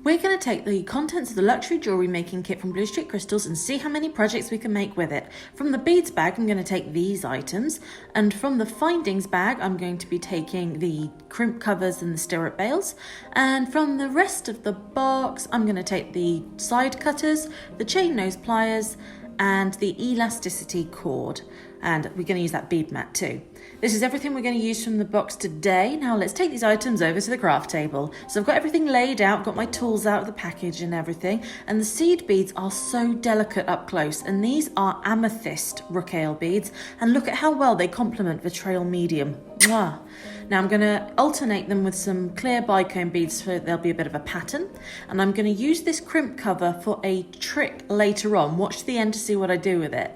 We're going to take the contents of the Luxury Jewellery Making Kit from Bluestreakcrystals and see how many projects we can make with it. From the beads bag, I'm going to take these items, and from the findings bag, I'm going to be taking the crimp covers and the stirrup bales, and from the rest of the box, I'm going to take the side cutters, the chain nose pliers, and the elasticity cord, and we're going to use that bead mat too. This is everything we're going to use from the box today. Now let's take these items over to the craft table. So I've got everything laid out, got my tools out of the package and everything, and the seed beads are so delicate up close, and these are amethyst rocaille beads, and look at how well they complement the trail medium. Mwah. Now I'm going to alternate them with some clear bicone beads so there'll be a bit of a pattern, and I'm going to use this crimp cover for a trick later on. Watch the end to see what I do with it.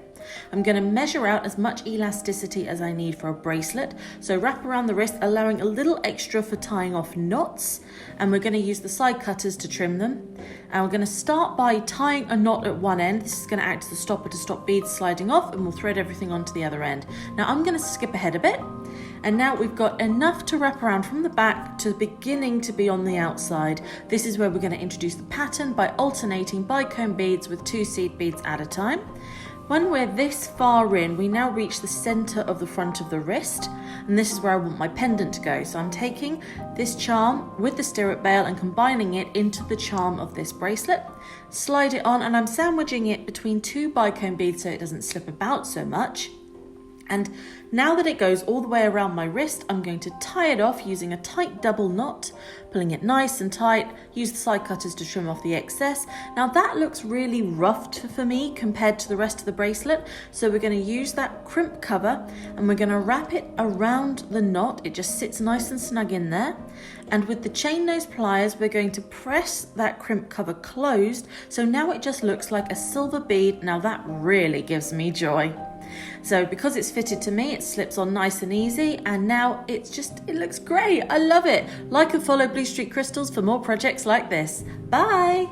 I'm going to measure out as much elasticity as I need for a bracelet, so wrap around the wrist, allowing a little extra for tying off knots, and we're going to use the side cutters to trim them. And we're going to start by tying a knot at one end. This is going to act as a stopper to stop beads sliding off, and we'll thread everything onto the other end. Now I'm going to skip ahead a bit, and now we've got enough to wrap around from the back to beginning to be on the outside. This is where we're going to introduce the pattern by alternating bicone beads with 2 seed beads at a time. When we're this far in, we now reach the center of the front of the wrist, and this is where I want my pendant to go. So I'm taking this charm with the stirrup bale and combining it into the charm of this bracelet, slide it on, and I'm sandwiching it between 2 bicone beads so it doesn't slip about so much. And now that it goes all the way around my wrist, I'm going to tie it off using a tight double knot, pulling it nice and tight, use the side cutters to trim off the excess. Now that looks really roughed for me compared to the rest of the bracelet, so we're going to use that crimp cover and we're going to wrap it around the knot. It just sits nice and snug in there. And with the chain nose pliers, we're going to press that crimp cover closed, so now it just looks like a silver bead. Now that really gives me joy. So because it's fitted to me, it slips on nice and easy, and now it looks great. I love it. Like and follow Bluestreakcrystals for more projects like this. Bye.